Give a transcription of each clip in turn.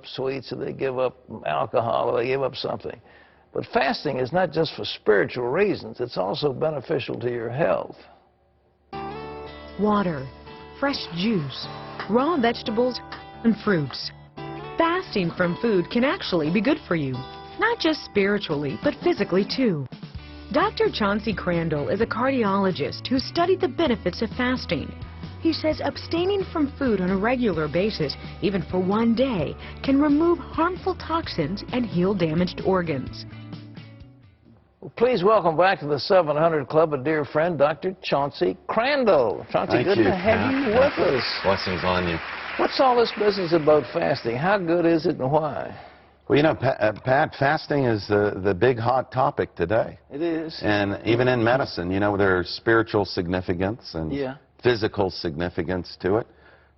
sweets, or they give up alcohol, or they give up something. But fasting is not just for spiritual reasons. It's also beneficial to your health. Water, fresh juice, raw vegetables, and fruits. Fasting from food can actually be good for you, not just spiritually, but physically too. Dr. Chauncey Crandall is a cardiologist who studied the benefits of fasting. He says abstaining from food on a regular basis, even for one day, can remove harmful toxins and heal damaged organs. Well, please welcome back to the 700 Club a dear friend, Dr. Chauncey Crandall. Chauncey, good to have you with us. Blessings on you. What's all this business about fasting? How good is it and why? Well, you know, Pat, fasting is the big hot topic today. It is. And even in medicine, you know, there's spiritual significance and physical significance to it.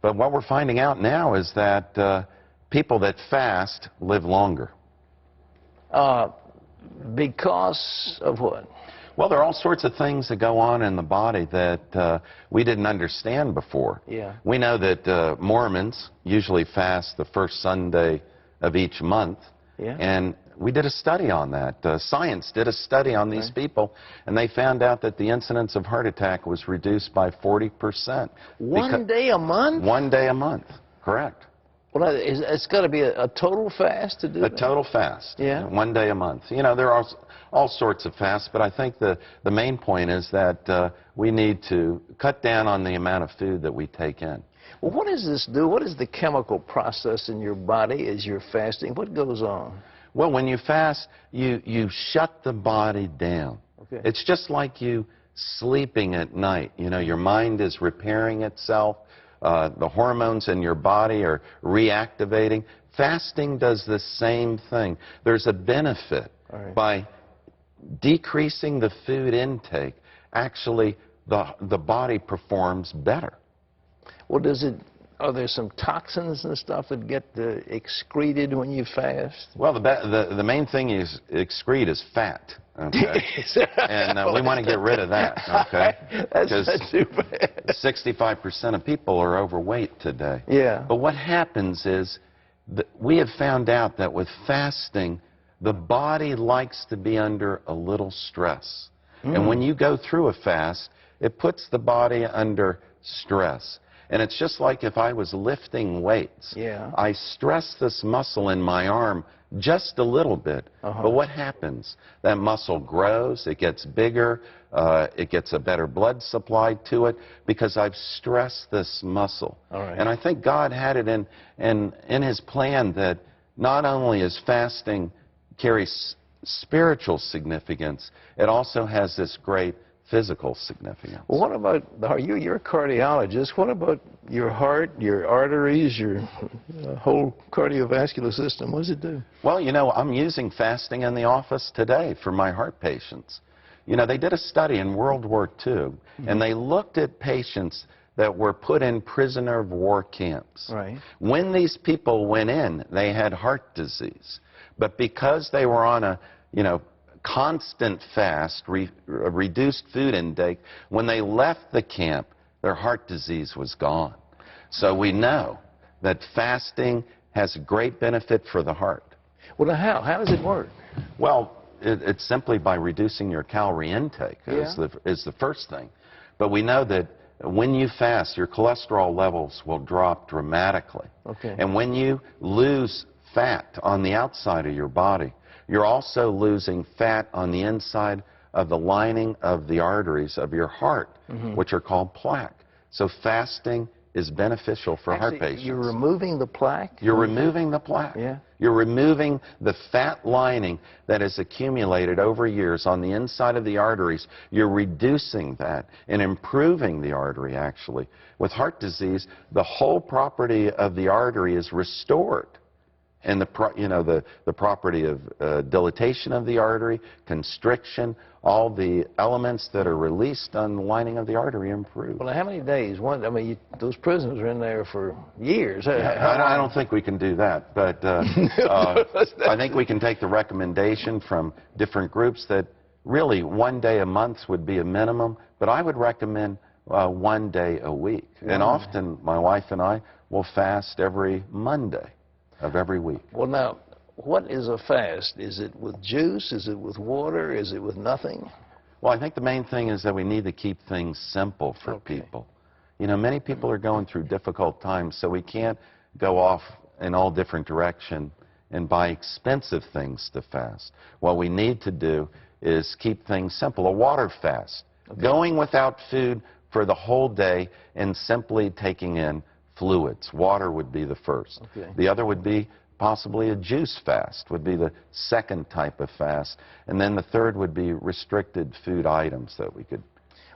But what we're finding out now is that people that fast live longer. Because of what? Well, there are all sorts of things that go on in the body that we didn't understand before. Yeah. We know that Mormons usually fast the first Sunday of each month. Yeah. And we did a study on that. Science did a study on these people, and they found out that the incidence of heart attack was reduced by 40%. One day a month? 1 day a month, correct. Well, it's got to be a total fast to do that? A total fast. Yeah. 1 day a month. You know, there are all sorts of fasts, but I think the main point is that we need to cut down on the amount of food that we take in. Well, what does this do? What is the chemical process in your body as you're fasting? What goes on? Well, when you fast, you shut the body down. Okay. It's just like you sleeping at night. You know, your mind is repairing itself. The hormones in your body are reactivating. Fasting does the same thing. There's a benefit by decreasing the food intake. Actually, the body performs better. Well, are there some toxins and stuff that get excreted when you fast? Well, the main thing you excrete is fat, okay? And we want to get rid of that, okay? That's not too bad. 65% of people are overweight today. Yeah. But what happens is that we have found out that with fasting, the body likes to be under a little stress. And when you go through a fast, it puts the body under stress. And it's just like if I was lifting weights. Yeah. I stress this muscle in my arm just a little bit. But what happens? That muscle grows, it gets bigger, it gets a better blood supply to it because I've stressed this muscle. And I think God had it in His plan that not only is fasting carries spiritual significance, it also has this great physical significance. Well, what about, you're a cardiologist, what about your heart, your arteries, your whole cardiovascular system? What does it do? Well, you know, I'm using fasting in the office today for my heart patients. You know, they did a study in World War II, and they looked at patients that were put in prisoner of war camps. When these people went in, they had heart disease. But because they were on a, constant fast, reduced food intake, when they left the camp, their heart disease was gone. So we know that fasting has a great benefit for the heart. Well, how? How does it work? Well, it's simply by reducing your calorie intake is the first thing. But we know that when you fast, your cholesterol levels will drop dramatically. And when you lose fat on the outside of your body, you're also losing fat on the inside of the lining of the arteries of your heart, which are called plaque. So fasting is beneficial for heart patients. You're removing the plaque? You're removing the plaque. You're removing the fat lining that has accumulated over years on the inside of the arteries. You're reducing that and improving the artery, actually. With heart disease, the whole property of the artery is restored. And the property of dilatation of the artery, constriction, all the elements that are released on the lining of the artery improve. Well, how many days? Those prisoners are in there for years. I don't think we can do that, but I think we can take the recommendation from different groups that really 1 day a month would be a minimum, but I would recommend 1 day a week. And often my wife and I will fast every Monday. of every week. Well, now, what is a fast? Is it with juice? Is it with water? Is it with nothing? Well, I think the main thing is that we need to keep things simple for Okay. people. You know, many people are going through difficult times, so we can't go off in all different directions and buy expensive things to fast. What we need to do is keep things simple. A water fast. Okay. Going without food for the whole day and simply taking in fluids. Water would be the first. Okay. The other would be possibly a juice fast, would be the second type of fast. And then the third would be restricted food items that we could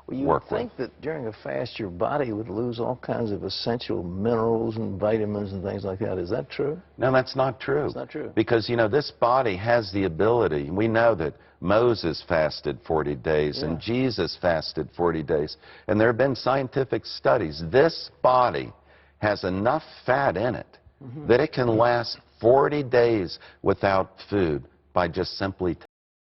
Well, you work would think that during a fast your body would lose all kinds of essential minerals and vitamins and things like that. Is that true? No, that's not true. It's not true. Because, you know, this body has the ability. We know that Moses fasted 40 days and Yeah. Jesus fasted 40 days. And there have been scientific studies. This body has enough fat in it that it can last 40 days without food by just simply